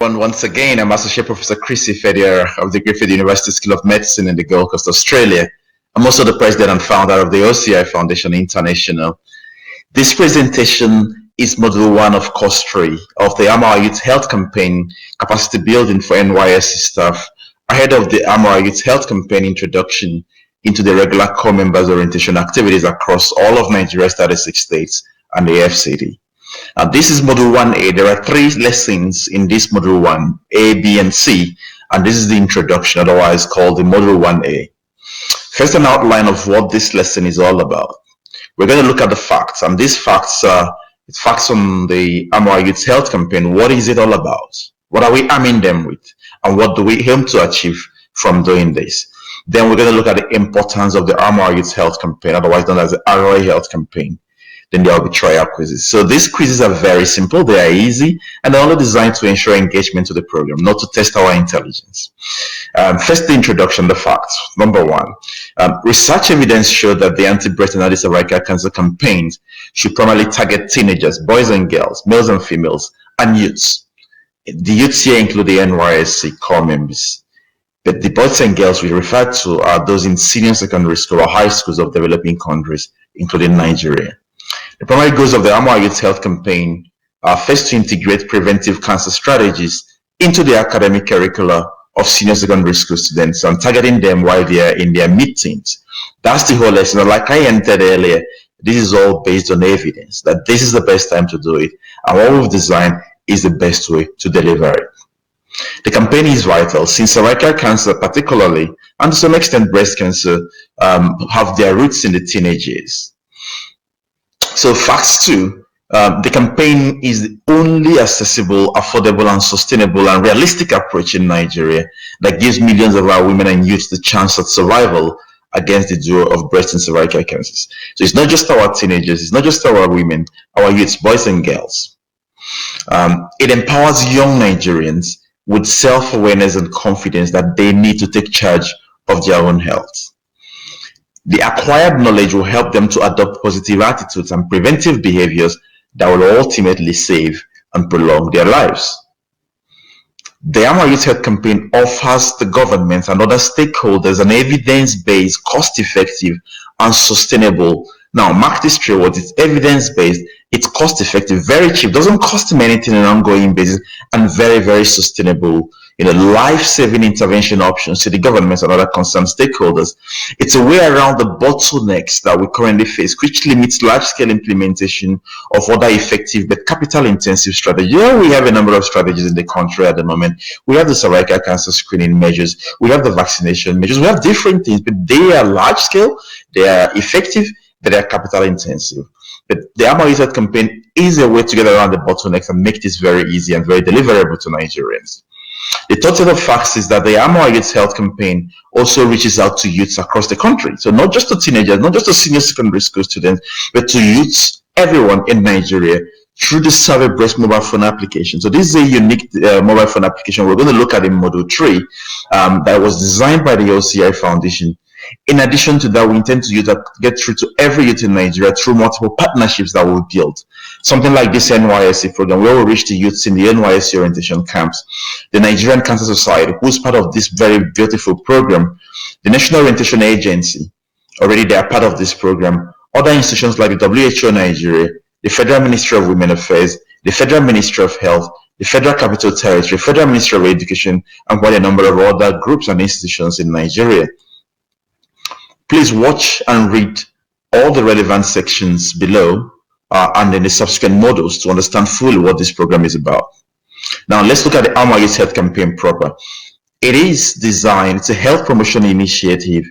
Once again, I'm Associate Professor Chrissy Fedier of the Griffith University School of Medicine in the Gold Coast, Australia. I'm also the President and Founder of the OCI Foundation International. This presentation is Module 1 of Course 3 of the ArOY Youth Health Campaign Capacity Building for NYSC staff ahead of the ArOY Youth Health Campaign introduction into the regular core members orientation activities across all of Nigeria's 36 states and the FCD. This is Module 1A. There are 3 lessons in this Module 1, A, B, and C, and this is the introduction, otherwise called the Module 1A. First, an outline of what this lesson is all about. We're going to look at the facts, and these facts are facts on the ArOY Youth Health Campaign. What is it all about? What are we arming them with? And what do we aim to achieve from doing this? Then we're going to look at the importance of the ArOY Youth Health Campaign, otherwise known as the ArOY Health Campaign. Then there will be trial quizzes. So these quizzes are very simple, they are easy, and they're only designed to ensure engagement to the program, not to test our intelligence. First, the introduction, the facts. Number 1, research evidence showed that the anti-breast and cervical cancer campaigns should primarily target teenagers, boys and girls, males and females, and youths. The youths here include the NYSC core members. But the boys and girls we refer to are those in senior secondary school or high schools of developing countries, including Nigeria. The primary goals of the ArOY Youth Health Campaign are first to integrate preventive cancer strategies into the academic curricula of senior secondary school students and targeting them while they are in their mid-teens. That's the whole lesson. Like I entered earlier, this is all based on evidence that this is the best time to do it, and what we've designed is the best way to deliver it. The campaign is vital since cervical cancer particularly, and to some extent breast cancer, have their roots in the teenage years. So facts 2, the campaign is the only accessible, affordable, and sustainable and realistic approach in Nigeria that gives millions of our women and youths the chance at survival against the duo of breast and cervical cancers. So it's not just our teenagers, it's not just our women, our youths, boys and girls. It empowers young Nigerians with self-awareness and confidence that they need to take charge of their own health. The acquired knowledge will help them to adopt positive attitudes and preventive behaviors that will ultimately save and prolong their lives. The ArOY Youth Health Campaign offers the government and other stakeholders an evidence-based, cost-effective, and sustainable. Now, mark this three words: it's evidence-based, it's cost-effective, very cheap, doesn't cost them anything on an ongoing basis, and very, very sustainable, life-saving intervention options to the government and other concerned stakeholders. It's a way around the bottlenecks that we currently face, which limits large-scale implementation of other effective but capital-intensive strategies. We have a number of strategies in the country at the moment. We have the cervical cancer screening measures, we have the vaccination measures, we have different things, but they are large-scale, they are effective, but they are capital-intensive. But the ArOY Youth Health Campaign is a way to get around the bottlenecks and make this very easy and very deliverable to Nigerians. The third set of facts is that the ArOY Youth Health Campaign also reaches out to youths across the country. So not just to teenagers, not just to senior secondary school students, but to youths, everyone in Nigeria, through the Survey Breast mobile phone application. So this is a unique mobile phone application we're going to look at in Module 3 that was designed by the OCI Foundation. In addition to that, we intend to get through to every youth in Nigeria through multiple partnerships that we'll build. Something like this NYSC program, where we'll reach the youths in the NYSC orientation camps, the Nigerian Cancer Society, who's part of this very beautiful program, the National Orientation Agency, already they are part of this program, other institutions like the WHO Nigeria, the Federal Ministry of Women Affairs, the Federal Ministry of Health, the Federal Capital Territory, Federal Ministry of Education, and quite a number of other groups and institutions in Nigeria. Please watch and read all the relevant sections below and in the subsequent modules to understand fully what this program is about. Now, let's look at the ArOY Youth Health Campaign proper. It is designed, it's a health promotion initiative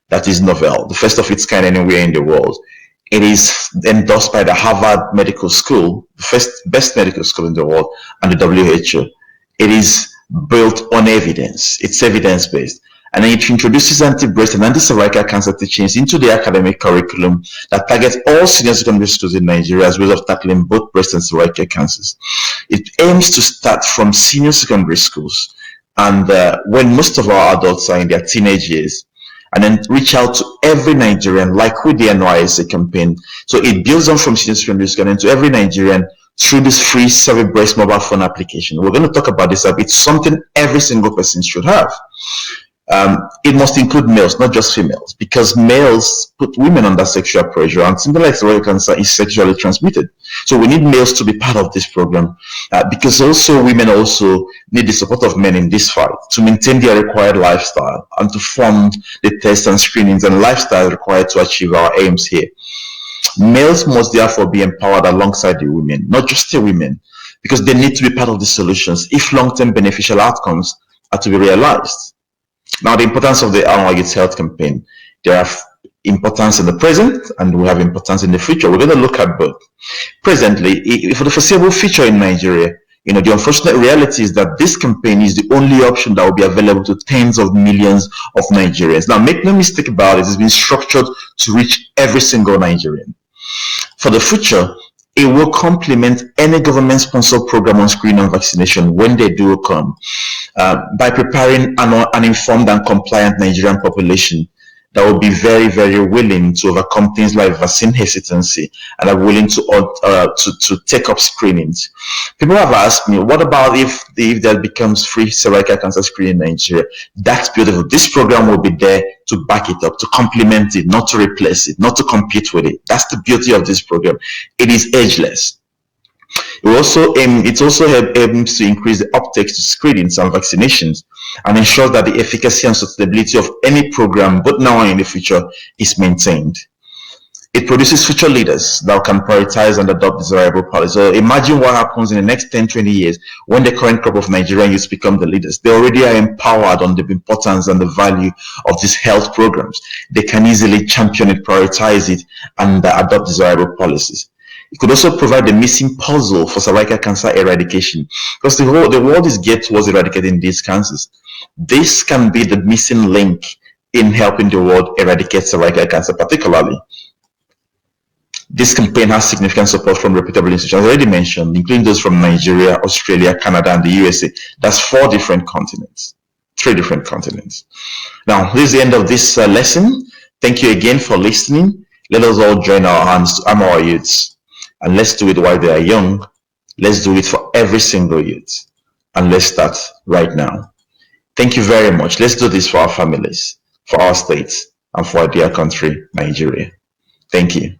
that is novel, the first of its kind anywhere in the world. It is endorsed by the Harvard Medical School, the best medical school in the world, and the WHO. It is built on evidence, it's evidence-based. And then it introduces anti-breast and anti-cervical cancer teachings into the academic curriculum that targets all senior secondary schools in Nigeria as well as tackling both breast and cervical cancers. It aims to start from senior secondary schools and when most of our adults are in their teenage years, and then reach out to every Nigerian, like with the NYSC campaign. So it builds on from senior secondary school into every Nigerian through this free Survey Breast mobile phone application. We're going to talk about this app. It's something every single person should have. It must include males, not just females, because males put women under sexual pressure, and something like cervical cancer is sexually transmitted. So we need males to be part of this program, because also women also need the support of men in this fight to maintain their required lifestyle and to fund the tests and screenings and lifestyle required to achieve our aims here. Males must therefore be empowered alongside the women, not just the women, because they need to be part of the solutions if long-term beneficial outcomes are to be realized. Now, the importance of the ArOY Youth Health Campaign. There are importance in the present and we have importance in the future. We're going to look at both. Presently, for the foreseeable future in Nigeria, the unfortunate reality is that this campaign is the only option that will be available to tens of millions of Nigerians. Now, make no mistake about it, it's been structured to reach every single Nigerian. For the future, it will complement any government-sponsored program on screening and vaccination when they do come, by preparing an informed and compliant Nigerian population that will be very, very willing to overcome things like vaccine hesitancy and are willing to take up screenings. People have asked me, what about if there becomes free cervical cancer screening in Nigeria? That's beautiful. This program will be there to back it up, to complement it, not to replace it, not to compete with it. That's the beauty of this program. It is ageless. It also aims to increase the uptake to screenings and vaccinations and ensure that the efficacy and sustainability of any program, both now and in the future, is maintained. It produces future leaders that can prioritize and adopt desirable policies. So imagine what happens in the next 10, 20 years when the current crop of Nigerian youths become the leaders. They already are empowered on the importance and the value of these health programs. They can easily champion it, prioritize it, and adopt desirable policies. It could also provide the missing puzzle for cervical cancer eradication, because the world is geared towards eradicating these cancers. This can be the missing link in helping the world eradicate cervical cancer particularly. This campaign has significant support from reputable institutions, already mentioned, including those from Nigeria, Australia, Canada, and the USA. That's 3 different continents. Now, this is the end of this lesson. Thank you again for listening. Let us all join our hands to arm our youths. And let's do it while they are young. Let's do it for every single youth. And let's start right now. Thank you very much. Let's do this for our families, for our states, and for our dear country, Nigeria. Thank you.